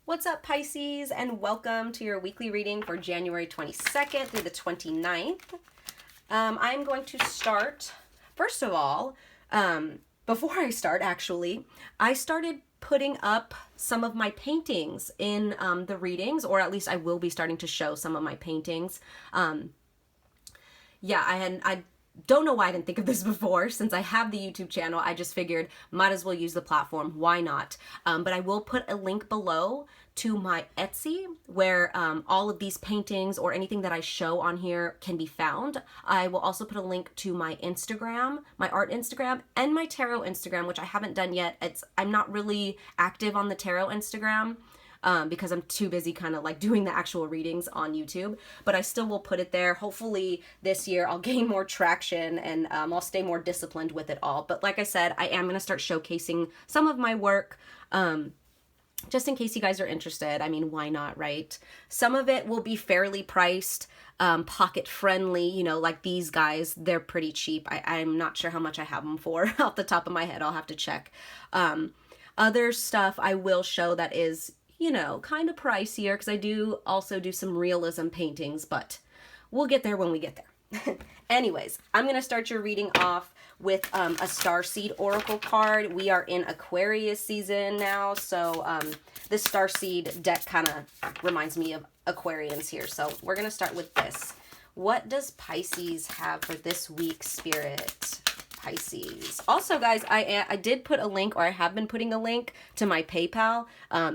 What's up, Pisces, and welcome to your weekly reading for January 22nd through the 29th. I'm going to start, first of all, before I start, actually, I started putting up some of my paintings in the readings, or at least I will be starting to show some of my paintings. I don't know why I didn't think of this before. Since I have the YouTube channel, I just figured might as well use the platform. Why not? But I will put a link below to my Etsy where all of these paintings or anything that I show on here can be found. I will also put a link to my Instagram, my art Instagram, and my tarot Instagram, which I haven't done yet. I'm not really active on the tarot Instagram. Because I'm too busy kind of like doing the actual readings on YouTube, but I still will put it there. Hopefully this year I'll gain more traction and I'll stay more disciplined with it all. But like I said, I am going to start showcasing some of my work, just in case you guys are interested. I mean, why not, right? Some of it will be fairly priced, pocket friendly, you know, like these guys, they're pretty cheap. I'm not sure how much I have them for off the top of my head. I'll have to check. Other stuff I will show that is, you know, kind of pricier, because I do also do some realism paintings, but we'll get there when we get there. Anyways, I'm going to start your reading off with a Starseed Oracle card. We are in Aquarius season now, so this Starseed deck kind of reminds me of Aquarians here. So we're going to start with this. What does Pisces have for this week, Spirit? Pisces. Also, guys, I did put a link, or I have been putting a link to my PayPal.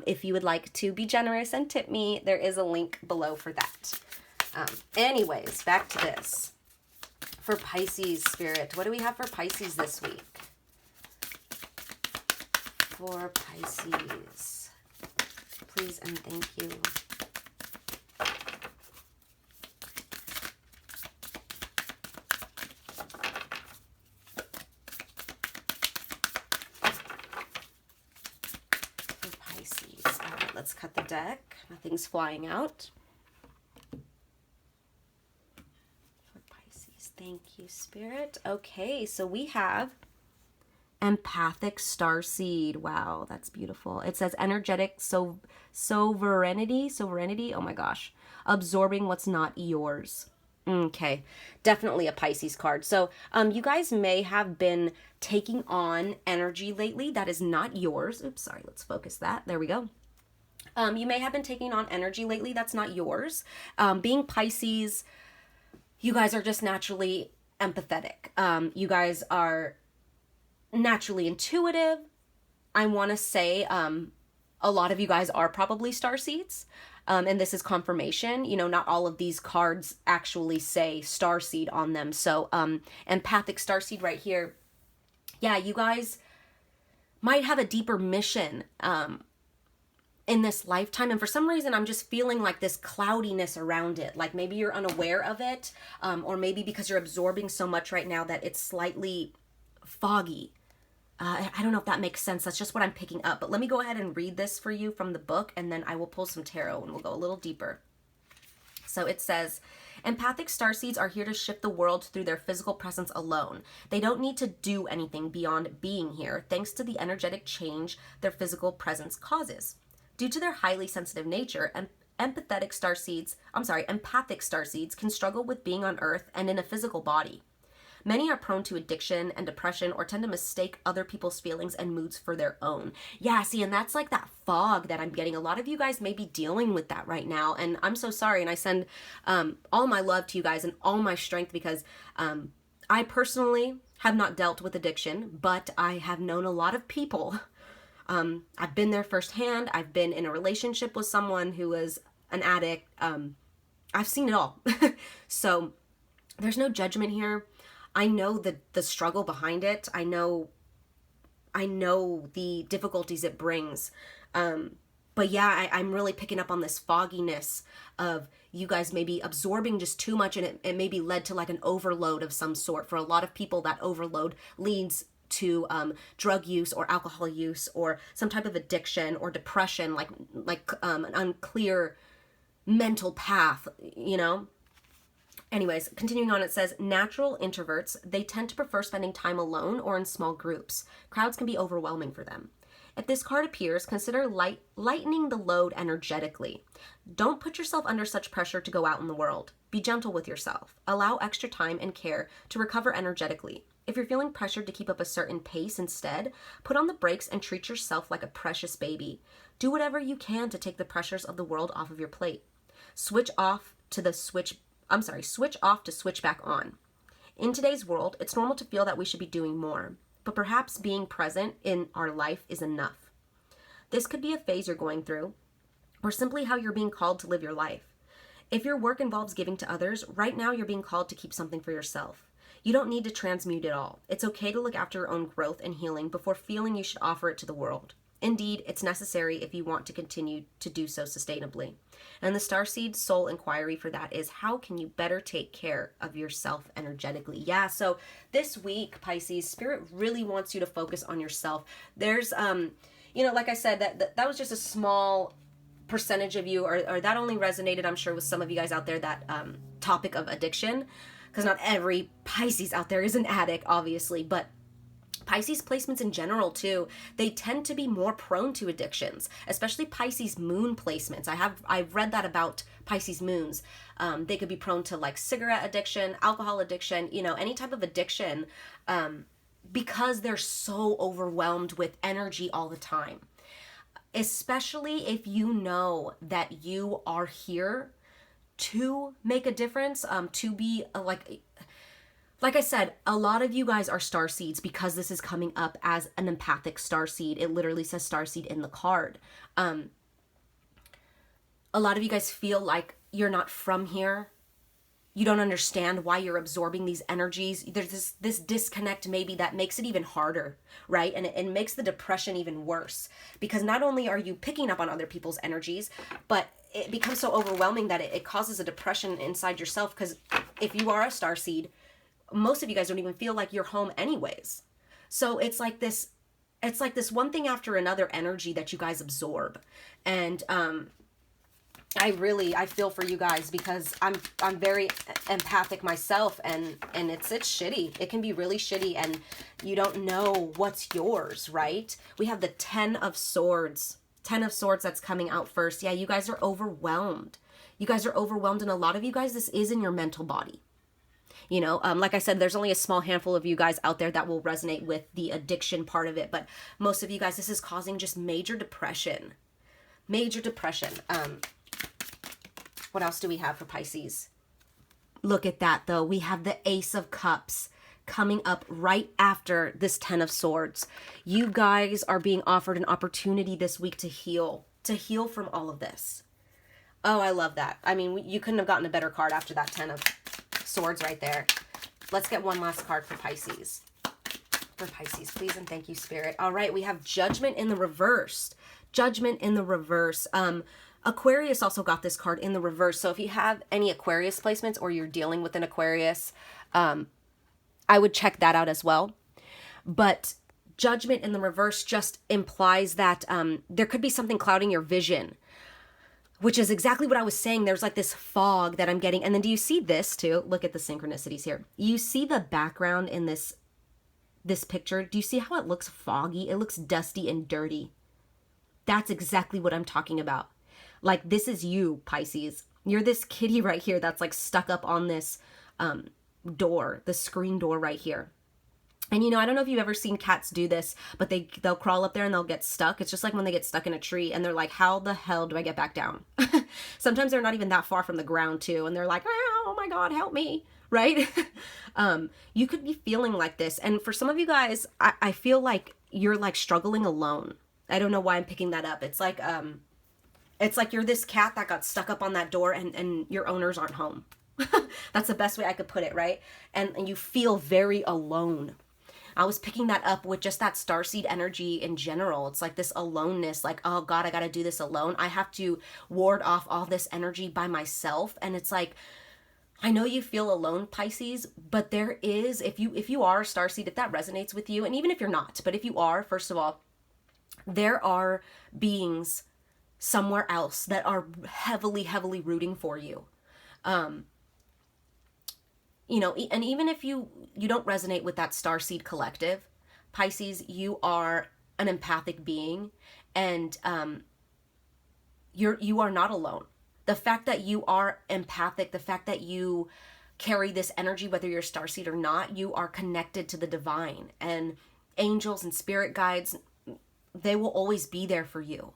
If you would like to be generous and tip me, there is a link below for that. Anyways, back to this. For Pisces, Spirit, what do we have for Pisces this week? For Pisces, please and thank you. Let's cut the deck. Nothing's flying out. For Pisces, thank you, Spirit. Okay, so we have Empathic Starseed. Wow, that's beautiful. It says energetic sovereignty. Oh my gosh. Absorbing what's not yours. Okay, definitely a Pisces card. So you guys may have been taking on energy lately that is not yours. Oops, sorry, let's focus that. There we go. You may have been taking on energy lately that's not yours. Being Pisces, you guys are just naturally empathetic. You guys are naturally intuitive. I want to say a lot of you guys are probably starseeds. And this is confirmation. You know, not all of these cards actually say starseed on them. So empathic starseed right here. Yeah, you guys might have a deeper mission in this lifetime, and for some reason I'm just feeling like this cloudiness around it. Like maybe you're unaware of it, or maybe because you're absorbing so much right now that it's slightly foggy. I don't know if that makes sense. That's just what I'm picking up. But let me go ahead and read this for you from the book, and then I will pull some tarot and we'll go a little deeper. So it says, empathic starseeds are here to shift the world through their physical presence alone. They don't need to do anything beyond being here, thanks to the energetic change their physical presence causes. Due to their highly sensitive nature, empathic starseeds can struggle with being on Earth and in a physical body. Many are prone to addiction and depression, or tend to mistake other people's feelings and moods for their own. Yeah, see, and that's like that fog that I'm getting. A lot of you guys may be dealing with that right now, and I'm so sorry, and I send all my love to you guys and all my strength, because I personally have not dealt with addiction, but I have known a lot of people. I've been there firsthand. I've been in a relationship with someone who was an addict. I've seen it all. So there's no judgment here. I know the struggle behind it. I know the difficulties it brings. But yeah, I'm really picking up on this fogginess of you guys maybe absorbing just too much, and it maybe led to like an overload of some sort. For a lot of people, that overload leads to drug use or alcohol use or some type of addiction or depression, like an unclear mental path, you know? Anyways, continuing on, it says, natural introverts, they tend to prefer spending time alone or in small groups. Crowds can be overwhelming for them. If this card appears, consider lightening the load energetically. Don't put yourself under such pressure to go out in the world. Be gentle with yourself. Allow extra time and care to recover energetically. If you're feeling pressured to keep up a certain pace instead, put on the brakes and treat yourself like a precious baby. Do whatever you can to take the pressures of the world off of your plate. Switch off to switch back on. In today's world, it's normal to feel that we should be doing more, but perhaps being present in our life is enough. This could be a phase you're going through, or simply how you're being called to live your life. If your work involves giving to others, right now you're being called to keep something for yourself. You don't need to transmute it all. It's okay to look after your own growth and healing before feeling you should offer it to the world. Indeed, it's necessary if you want to continue to do so sustainably. And the Starseed soul inquiry for that is, how can you better take care of yourself energetically? Yeah, so this week, Pisces, Spirit really wants you to focus on yourself. There's, like I said, that was just a small percentage of you, or that only resonated, I'm sure, with some of you guys out there, that topic of addiction, because not every Pisces out there is an addict, obviously, but Pisces placements in general too, they tend to be more prone to addictions, especially Pisces moon placements. I've read that about Pisces moons. They could be prone to like cigarette addiction, alcohol addiction, any type of addiction, because they're so overwhelmed with energy all the time. Especially if you know that you are here to make a difference, to be like I said, a lot of you guys are starseeds because this is coming up as an empathic starseed. It literally says starseed in the card. A lot of you guys feel like you're not from here. You don't understand why you're absorbing these energies. There's this disconnect maybe that makes it even harder, right? And it makes the depression even worse, because not only are you picking up on other people's energies, but it becomes so overwhelming that it causes a depression inside yourself, because if you are a starseed, most of you guys don't even feel like you're home anyways. So it's like this one thing after another energy that you guys absorb. And I feel for you guys, because I'm very empathic myself, and it's shitty. It can be really shitty, and you don't know what's yours, right? We have the 10 of Swords. 10 of Swords that's coming out first. Yeah, you guys are overwhelmed. You guys are overwhelmed, and a lot of you guys, this is in your mental body. Like I said, there's only a small handful of you guys out there that will resonate with the addiction part of it, but most of you guys, this is causing just major depression. Major depression. What else do we have for Pisces? Look at that, though. We have the Ace of Cups coming up right after this 10 of Swords. You guys are being offered an opportunity this week to heal from all of this. Oh, I love that. I mean, you couldn't have gotten a better card after that 10 of Swords right there. Let's get one last card for Pisces. For Pisces, please and thank you, Spirit. All right, we have Judgment in the reverse. Judgment in the reverse. Aquarius also got this card in the reverse. So if you have any Aquarius placements, or you're dealing with an Aquarius, I would check that out as well. But Judgment in the reverse just implies that there could be something clouding your vision, which is exactly what I was saying. There's like this fog that I'm getting. And then do you see this too? Look at the synchronicities here. You see the background in this picture? Do you see how it looks foggy? It looks dusty and dirty. That's exactly what I'm talking about. Like, this is you, Pisces. You're this kitty right here that's like stuck up on this door, the screen door right here. And I don't know if you've ever seen cats do this, but they'll crawl up there and they'll get stuck. It's just like when they get stuck in a tree and they're like, how the hell do I get back down? Sometimes they're not even that far from the ground too. And they're like, oh my God, help me. Right? You could be feeling like this. And for some of you guys, I feel like you're like struggling alone. I don't know why I'm picking that up. It's like you're this cat that got stuck up on that door and your owners aren't home. That's the best way I could put it, right? And you feel very alone. I was picking that up with just that starseed energy in general. It's like this aloneness, like, oh God, I got to do this alone. I have to ward off all this energy by myself. And it's like, I know you feel alone, Pisces, but there is, if you are a starseed, if that resonates with you, and even if you're not, but if you are, first of all, there are beings somewhere else that are heavily, heavily rooting for you. And even if you don't resonate with that starseed collective, Pisces, you are an empathic being, and you are not alone. The fact that you are empathic, the fact that you carry this energy, whether you're starseed or not, you are connected to the divine, and angels and spirit guides, they will always be there for you.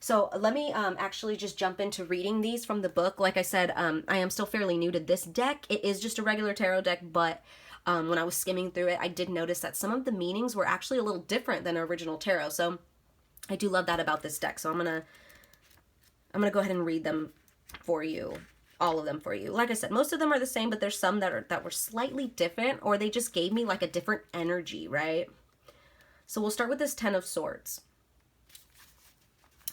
So let me actually just jump into reading these from the book. Like I said, I am still fairly new to this deck. It is just a regular tarot deck, but when I was skimming through it, I did notice that some of the meanings were actually a little different than original tarot. So I do love that about this deck. So I'm gonna go ahead and read them for you, all of them for you. Like I said, most of them are the same, but there's some that were slightly different, or they just gave me like a different energy, right? So we'll start with this Ten of Swords.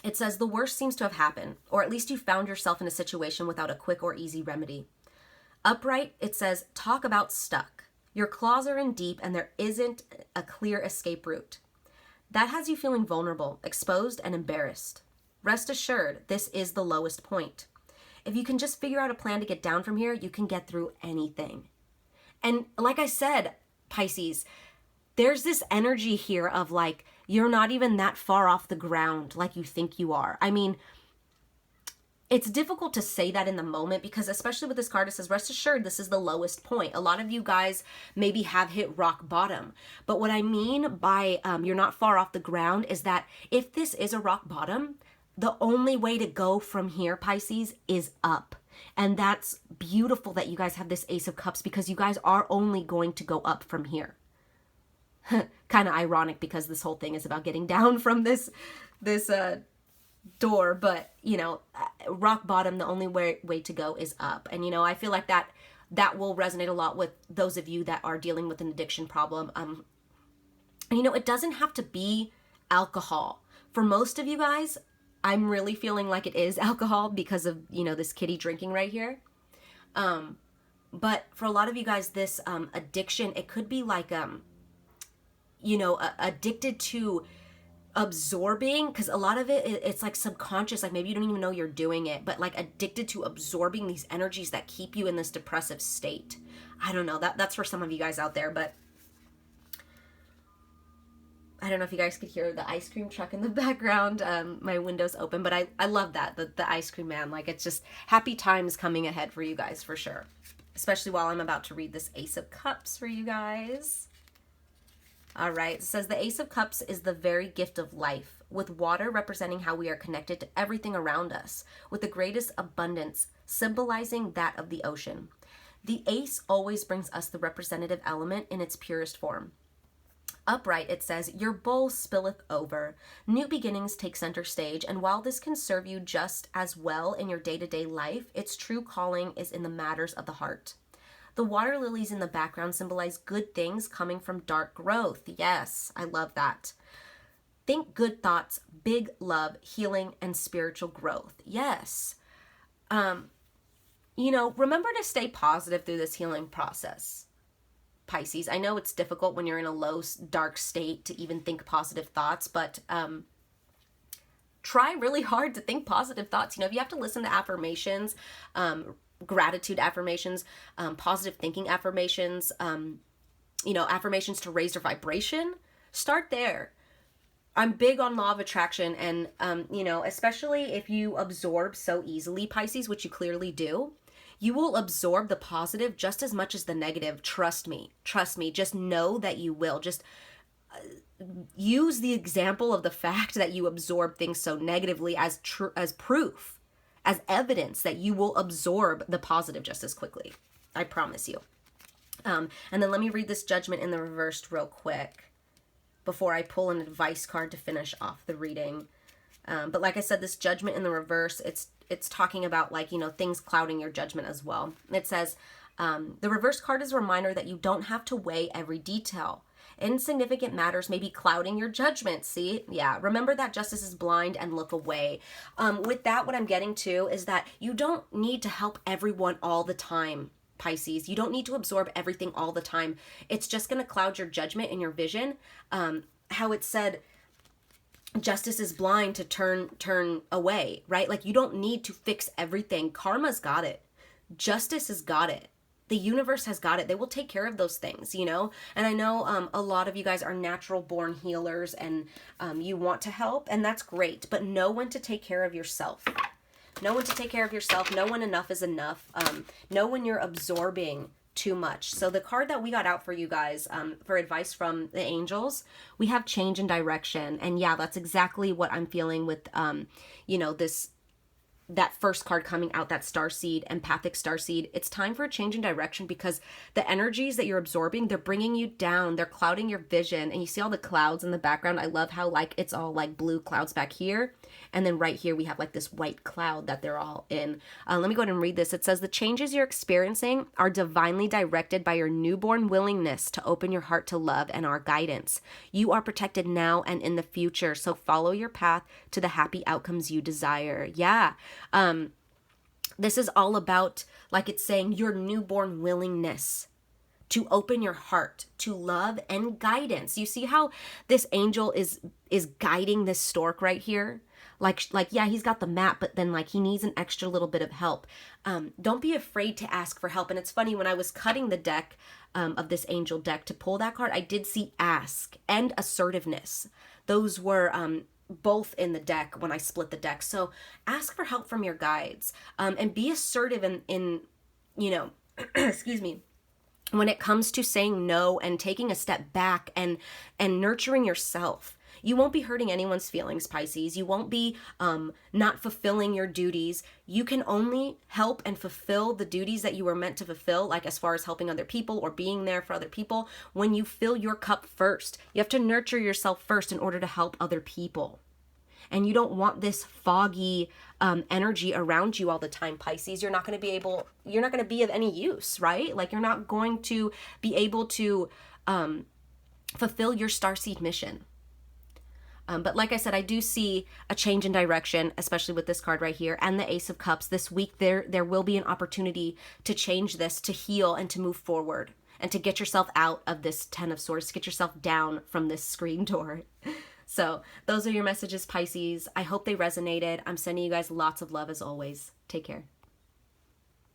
It says, the worst seems to have happened, or at least you found yourself in a situation without a quick or easy remedy. Upright, it says, talk about stuck. Your claws are in deep and there isn't a clear escape route. That has you feeling vulnerable, exposed, and embarrassed. Rest assured, this is the lowest point. If you can just figure out a plan to get down from here, you can get through anything. And like I said, Pisces, there's this energy here of like, you're not even that far off the ground like you think you are. I mean, it's difficult to say that in the moment because especially with this card, it says, rest assured, this is the lowest point. A lot of you guys maybe have hit rock bottom. But what I mean by you're not far off the ground is that if this is a rock bottom, the only way to go from here, Pisces, is up. And that's beautiful that you guys have this Ace of Cups because you guys are only going to go up from here. Kind of ironic because this whole thing is about getting down from this door, but you know, rock bottom, the only way to go is up. And you know, I feel like that will resonate a lot with those of you that are dealing with an addiction problem. And you know, it doesn't have to be alcohol. For most of you guys, I'm really feeling like it is alcohol because of, you know, this kitty drinking right here. But for a lot of you guys, this addiction, it could be like you know, addicted to absorbing, because a lot of it's like subconscious, like maybe you don't even know you're doing it, but like addicted to absorbing these energies that keep you in this depressive state. I don't know, that's for some of you guys out there, but I don't know if you guys could hear the ice cream truck in the background. My window's open, but I love that, the ice cream man. Like, it's just happy times coming ahead for you guys for sure, especially while I'm about to read this Ace of Cups for you guys. All right, it says the Ace of Cups is the very gift of life, with water representing how we are connected to everything around us, with the greatest abundance symbolizing that of the ocean. The ace always brings us the representative element in its purest form. Upright, it says, your bowl spilleth over. New beginnings take center stage, and while this can serve you just as well in your day-to-day life, its true calling is in the matters of the heart. The water lilies in the background symbolize good things coming from dark growth. Yes, I love that. Think good thoughts, big love, healing, and spiritual growth. Yes. You know, remember to stay positive through this healing process, Pisces. I know it's difficult when you're in a low, dark state to even think positive thoughts, but try really hard to think positive thoughts. You know, if you have to listen to affirmations, gratitude affirmations, positive thinking affirmations, you know, affirmations to raise your vibration, start there. I'm big on law of attraction, and you know, especially if you absorb so easily, Pisces, which you clearly do, you will absorb the positive just as much as the negative. Trust me, just know that you will. Just use the example of the fact that you absorb things so negatively as proof, as evidence that you will absorb the positive just as quickly. I promise you. And then let me read this Judgment in the reversed real quick before I pull an advice card to finish off the reading. But like I said, this Judgment in the reverse, it's talking about, like, you know, things clouding your judgment as well. It says, the reverse card is a reminder that you don't have to weigh every detail. Insignificant matters may be clouding your judgment. See? Yeah. Remember that justice is blind and look away. With that, what I'm getting to is that you don't need to help everyone all the time, Pisces. You don't need to absorb everything all the time. It's just going to cloud your judgment and your vision. How it said, justice is blind to turn away, right? Like, you don't need to fix everything. Karma's got it. Justice has got it. the universe has got it. They will take care of those things, you know? And I know a lot of you guys are natural born healers, and you want to help, and that's great, but know when to take care of yourself. Know when to take care of yourself. Know when enough is enough. Know when you're absorbing too much. So the card that we got out for you guys for advice from the angels, we have change in direction. And yeah, that's exactly what I'm feeling with, you know, that first card coming out, that starseed, empathic starseed. It's time for a change in direction, because the energies that you're absorbing, they're bringing you down. They're clouding your vision. And you see all the clouds in the background. I love how like it's all like blue clouds back here. And then right here we have like this white cloud that they're all in. Let me go ahead and read this. It says, the changes you're experiencing are divinely directed by your newborn willingness to open your heart to love and our guidance. You are protected now and in the future. So follow your path to the happy outcomes you desire. Yeah. This is all about, like it's saying, your newborn willingness to open your heart to love and guidance. You see how this angel is guiding this stork right here? Like, yeah, he's got the map, but then like he needs an extra little bit of help. Don't be afraid to ask for help. And it's funny, when I was cutting the deck of this angel deck to pull that card, I did see ask and assertiveness. Those were both in the deck when I split the deck. So ask for help from your guides, and be assertive in you know, excuse me, when it comes to saying no and taking a step back and nurturing yourself. You won't be hurting anyone's feelings, Pisces. You won't be not fulfilling your duties. You can only help and fulfill the duties that you were meant to fulfill, like as far as helping other people or being there for other people, when you fill your cup first. You have to nurture yourself first in order to help other people. And you don't want this foggy energy around you all the time, Pisces. You're not going to be of any use, right? Like, you're not going to be able to fulfill your starseed mission. But like I said, I do see a change in direction, especially with this card right here and the Ace of Cups. This week, there will be an opportunity to change this, to heal, and to move forward, and to get yourself out of this Ten of Swords, to get yourself down from this screen door. So those are your messages, Pisces. I hope they resonated. I'm sending you guys lots of love as always. Take care.